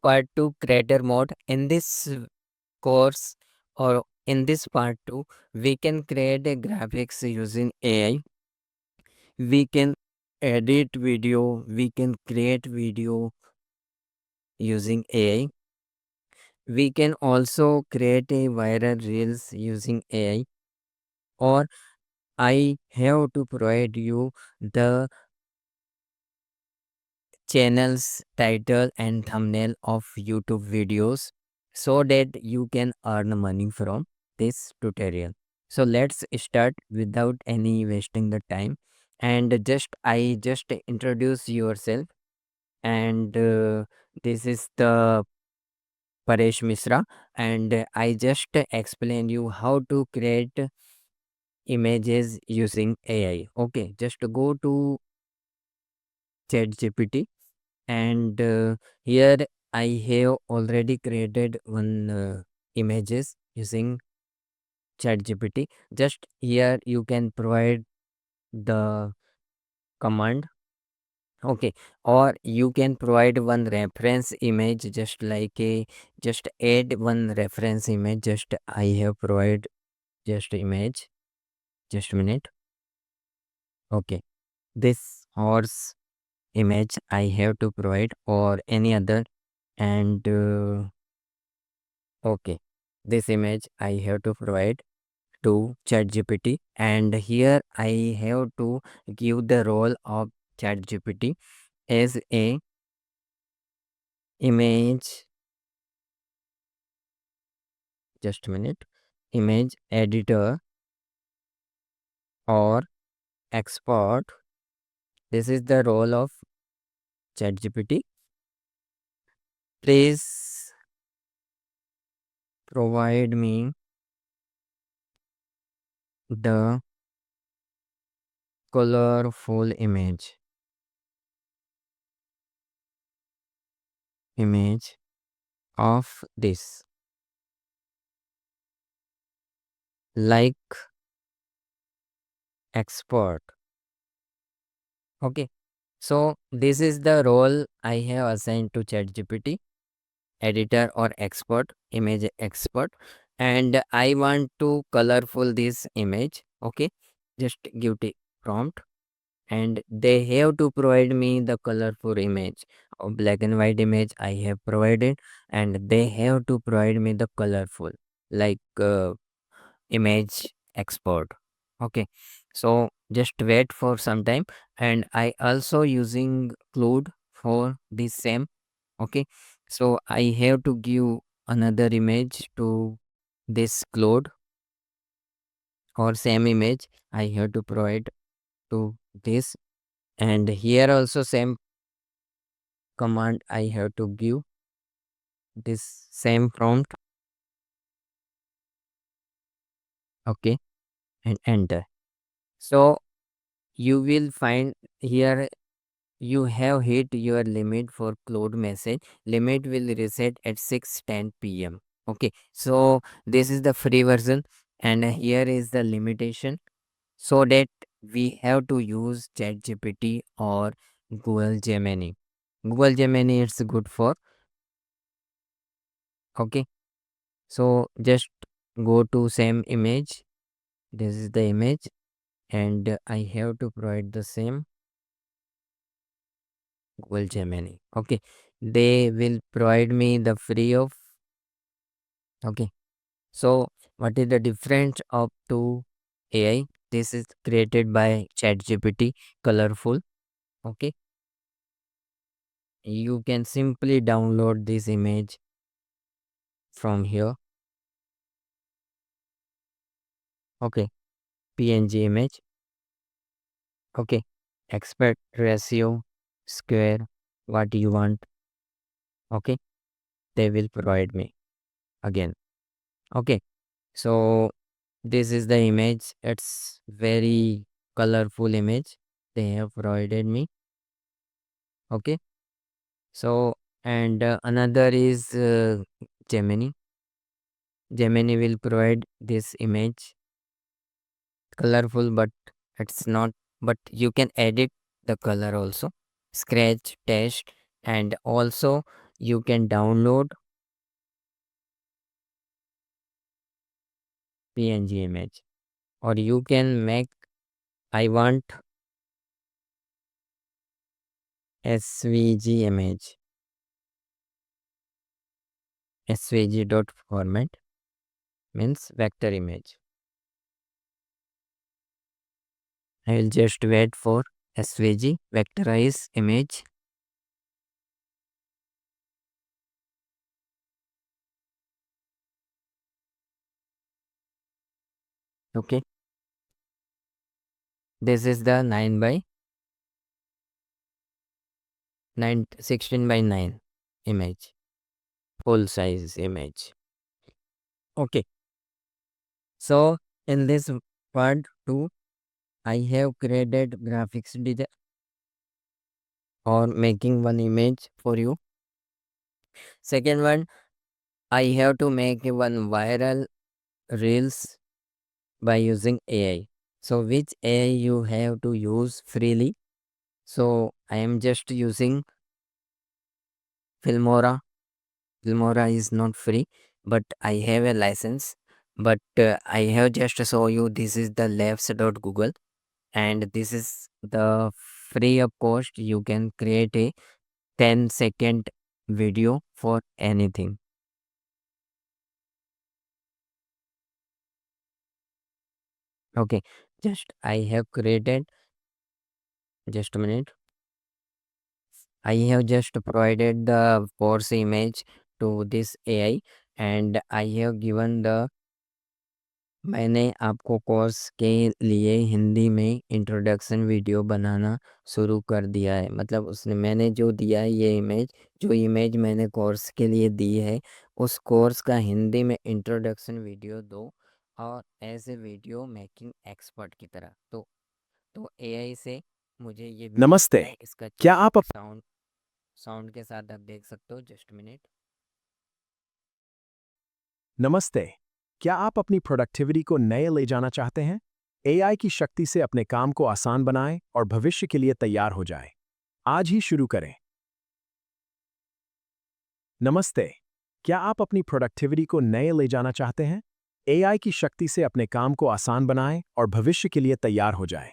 part 2, creator mode. In this course or in this part 2, we can create a graphics using AI. We can edit video, we can create video using AI. We can also create a viral reels using AI, or I have to provide you the channel's title and thumbnail of YouTube videos so that you can earn money from this tutorial. So let's start without any wasting the time. And just introduce yourself. And this is the Paresh Misra, and I just explain you how to create images using AI. Okay, just go to ChatGPT, and here I have already created one images using ChatGPT. Just here you can provide the command. Okay, or you can provide one reference image, just like a just add one reference image. Just I have provided just image. Just a minute. Okay, this horse image I have to provide, or any other. And okay, this image I have to provide to ChatGPT, and here I have to give the role of ChatGPT as a image. Just a minute. Image editor or export. This is the role of ChatGPT. Please provide me the colorful image of this, like export. Okay, so this is the role I have assigned to ChatGPT, editor or export, image export, and I want to colorful this image. Okay, just give the prompt, and they have to provide me the colorful image. A black and white image I have provided, and they have to provide me the colorful, like image export. Okay, so just wait for some time, and I also using Claude for this same. Okay, so I have to give another image to this Claude, or same image I have to provide to this, and here also same command I have to give this same prompt. Okay, and enter. So you will find here you have hit your limit for Cloud message. Limit will reset at 6:10 p.m. Okay, so this is the free version, and here is the limitation. So that we have to use ChatGPT or Google Gemini. Google Gemini it's good for. Okay, so just go to same image. This is the image, and I have to provide the same Google Gemini. Okay, they will provide me the free of. Okay, so what is the difference of two AI? This is created by ChatGPT, colorful. Okay, you can simply download this image from here. Okay, PNG image. Okay, expert ratio, square, what you want. Okay, they will provide me again. Okay, so this is the image. It's very colorful image they have provided me. Okay, so and another is Gemini. Gemini will provide this image colorful, but it's not. But you can edit the color also, scratch, test, and also you can download PNG image, or you can make, I want SVG image, SVG dot format means vector image. I will just wait for SVG vectorize image. Okay, this is the 9 by 9 16 by 9 image, full size image. Okay, so in this part 2 I have created graphics design or making one image for you. Second one, I have to make one viral reels by using AI. So which AI you have to use freely? So I am just using Filmora. Filmora is not free, but I have a license. But I have just show you this is the labs.google, and this is the free of cost. You can create a 10-second video for anything. Okay, just I have created, just a minute. I have just provided the course image to this AI, and I have given the, मैंने आपको course के लिए हिंदी में introduction video बनाना शुरू कर दिया है। मतलब उसने मैंने जो दिया है ये इमेज, जो इमेज मैंने कोर्स के लिए दी है, उस कोर्स का हिंदी में इंट्रोडक्शन वीडियो दो, और as a video making expert की तरह। तो एआई से मुझे ये नमस्ते, इसका क्या आप साउंड के साथ आप देख सकते हो। Just minute. नमस्ते, क्या आप अपनी प्रोडक्टिविटी को नए ले जाना चाहते हैं? एआई की शक्ति से अपने काम को आसान बनाएं और भविष्य के लिए तैयार हो जाएं। आज ही शुरू करें। नमस्ते, क्या आप अपनी प्रोडक्टिविटी को नए ले जाना चाहते हैं? एआई की शक्ति से अपने काम को आसान बनाएं और भविष्य के लिए तैयार हो जाएं।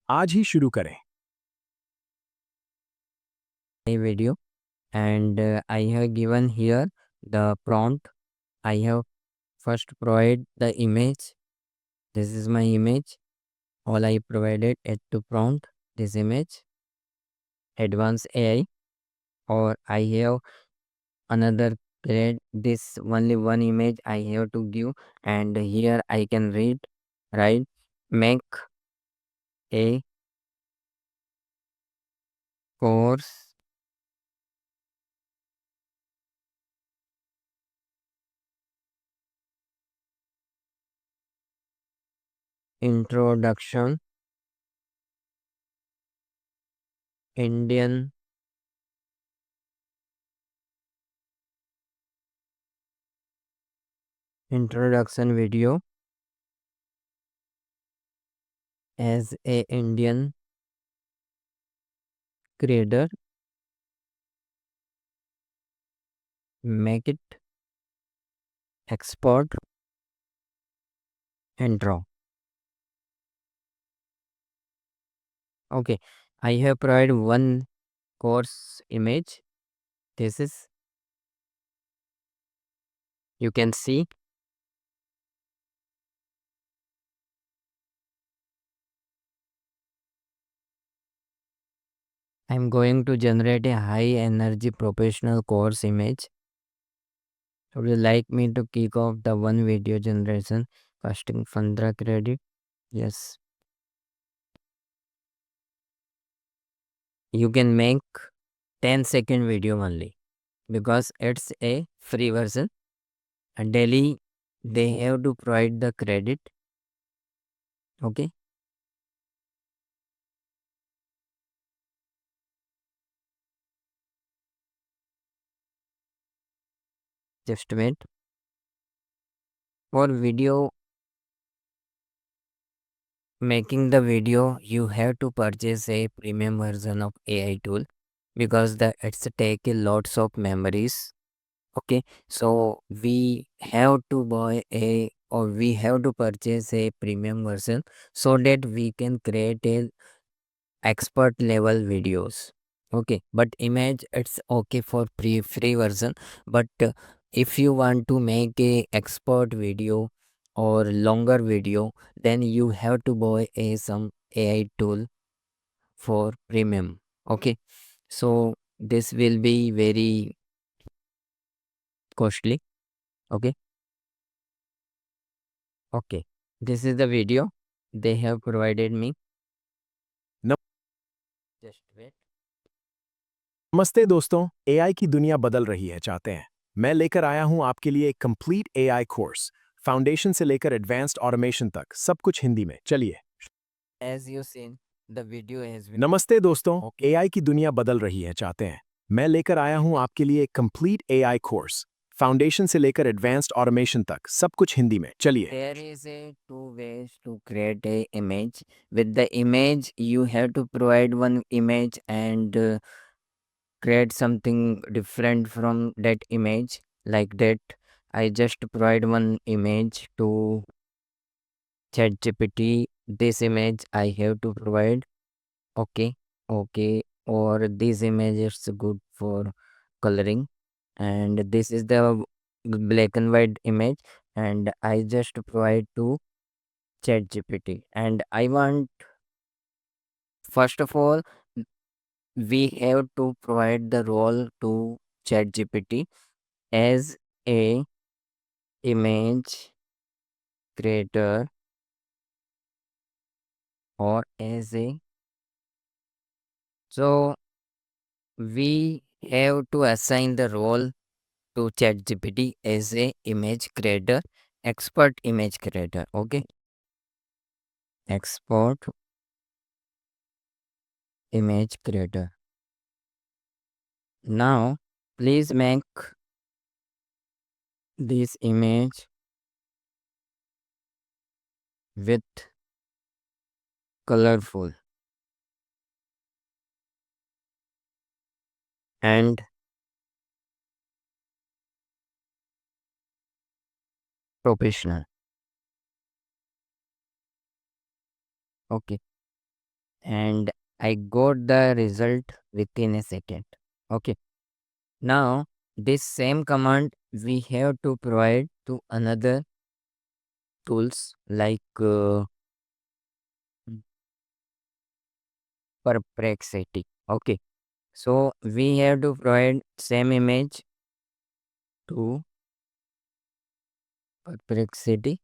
आज ही शुरू करें। Video, and I have given here the prompt. I have first provide the image. This is my image. All I provided it to prompt this image. Advanced AI, or I have another create this only one image I have to give, and here I can read, right? Make a course introduction Indian introduction video as a Indian creator. Make it export and draw. Okay, I have provided one course image. This is, you can see, I'm going to generate a high energy professional course image. Would you like me to kick off the one video generation costing 15 credit? Yes. You can make 10-second video only because it's a free version, and daily they have to provide the credit. Okay. Just wait. For video, making the video, you have to purchase a premium version of AI tool. because the it's take a lots of memories. Okay, so we have to buy a or we have to purchase a premium version so that we can create a expert level videos. Okay, but image it's okay for free version, but if you want to make a expert video or longer video, then you have to buy a some AI tool for premium. Okay, so this will be very costly. Okay, okay, this is the video they have provided me. Just wait. नमस्ते दोस्तों, AI की दुनिया बदल रही है चाहते हैं। मैं लेकर आया हूं आपके लिए एक कंप्लीट एआई कोर्स, फाउंडेशन से लेकर एडवांस्ड ऑटोमेशन तक, सब कुछ हिंदी में। चलिए। As you seen, the video has been नमस्ते दोस्तों, एआई की दुनिया बदल रही है चाहते हैं। मैं लेकर आया हूं आपके लिए एक कंप्लीट एआई कोर्स, फाउंडेशन से लेकर एडवांस्ड ऑटोमेशन तक, सब कुछ हिंदी में। चलिए। there is a two ways to create a image. With the image, you have to provide one image and create something different from that image. Like that, I just provide one image to ChatGPT. This image I have to provide. Okay, okay, or this image is good for coloring, and this is the black and white image, and I just provide to ChatGPT. And I want, first of all, we have to provide the role to ChatGPT as a image creator or as a, so we have to assign the role to ChatGPT as a image creator, expert image creator. Okay, expert image creator. Now, please make this image with colorful and professional. Okay, and I got the result within a second. Okay, now this same command we have to provide to another tools like Perplexity. Okay, so we have to provide same image to Perplexity,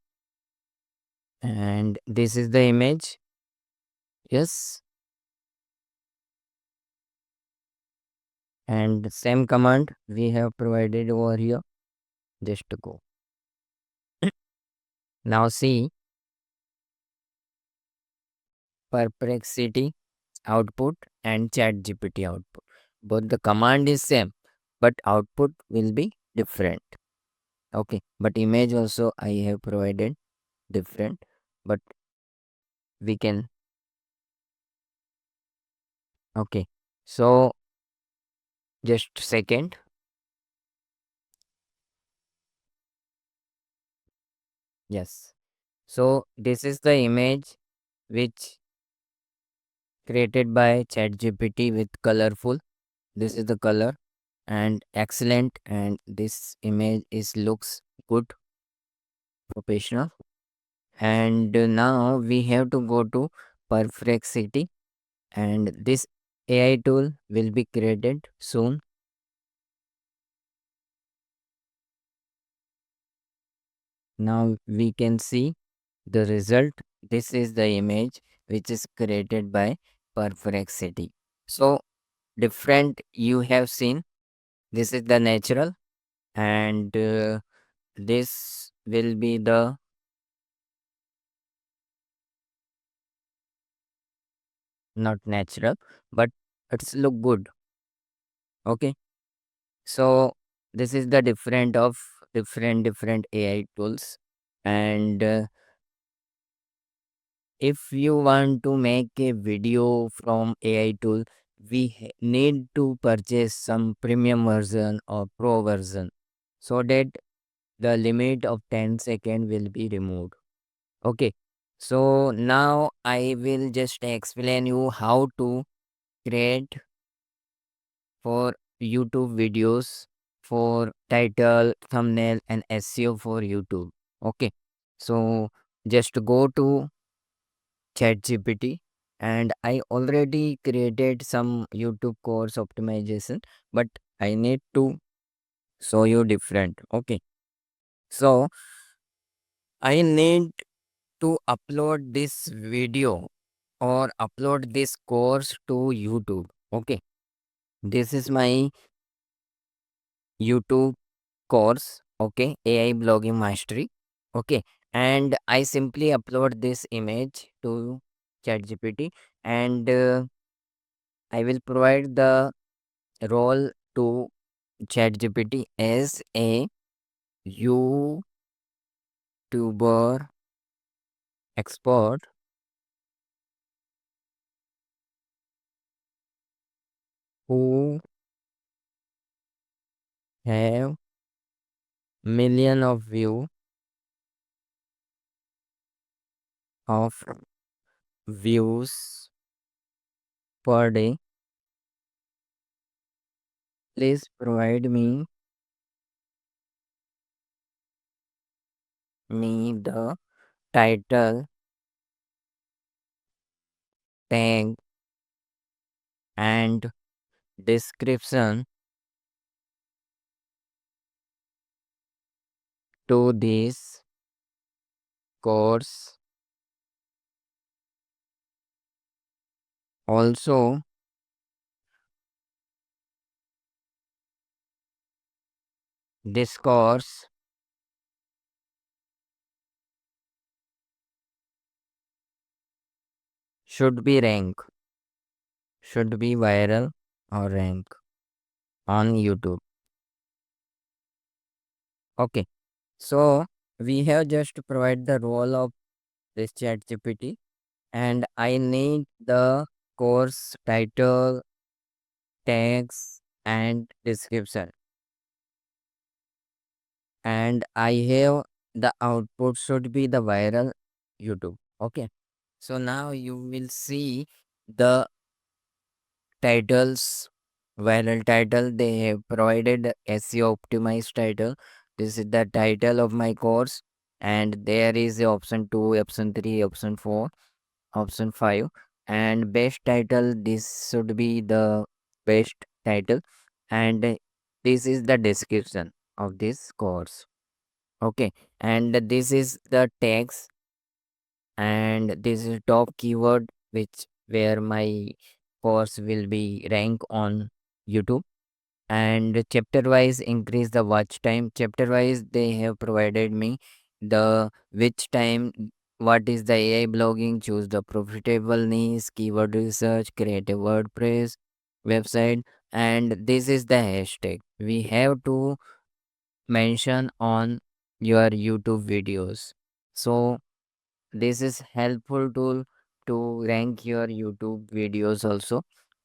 and this is the image. Yes, and same command we have provided over here. Just to go. Now see Perplexity output and ChatGPT output. Both the command is same, but output will be different. Okay, but image also I have provided different, but we can. Okay, so just second. Yes, so this is the image which created by ChatGPT with colorful. This is the color and excellent, and this image is looks good, professional. And now we have to go to Perplexity, and this AI tool will be created soon. Now we can see the result. This is the image which is created by Perplexity. So different you have seen. This is the natural, and this will be the not natural, but it's look good. Okay, so this is the different of different AI tools, and if you want to make a video from AI tool, we need to purchase some premium version or pro version so that the limit of 10 second will be removed. Okay, so now I will just explain you how to create for YouTube videos for title, thumbnail, and SEO for YouTube. Okay, so just go to ChatGPT, and I already created some YouTube course optimization, but I need to show you different. Okay, so I need to upload this video or upload this course to YouTube. Okay, this is my YouTube course. Okay, AI blogging mastery. Okay, and I simply upload this image to ChatGPT, and I will provide the role to ChatGPT as a YouTuber expert who have million of of views per day. Please provide me the title, tag, and description to this course. Also, this course should be rank, should be viral or rank on YouTube. Okay, so we have just to provide the role of this chat GPT, and I need the course title, tags, and description, and I have the output should be the viral YouTube. Okay, so now you will see the titles, viral title. They have provided SEO optimized title. This is the title of my course, and there is the option 2, option 3, option 4, option 5, and best title. This should be the best title, and this is the description of this course. Okay, and this is the text, and this is top keyword which where my course will be rank on YouTube. And chapter wise increase the watch time. Chapter wise they have provided me the which time, what is the AI blogging, choose the profitable niche, keyword research, create a WordPress website, and this is the hashtag we have to mention on your YouTube videos. So this is helpful tool to rank your YouTube videos also.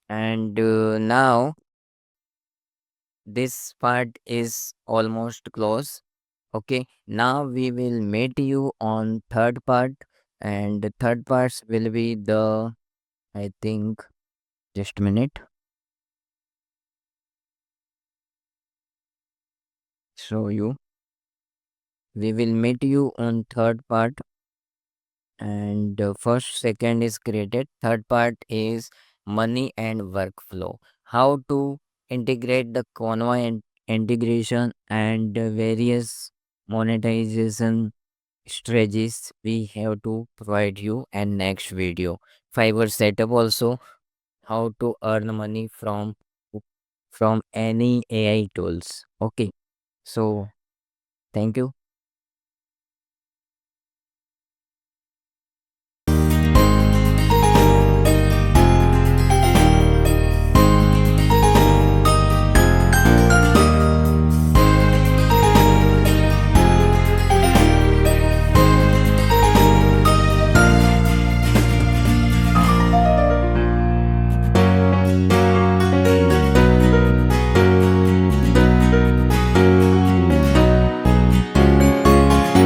And now this part is almost close. Okay, now we will meet you on third part, and the third parts will be the, I think, just a minute, show you. We will meet you on third part, and first second is created, third part is money and workflow, how to integrate the Canva and integration and various monetization strategies we have to provide you. And next video, Fiverr setup also, how to earn money from any AI tools. Okay, so thank you.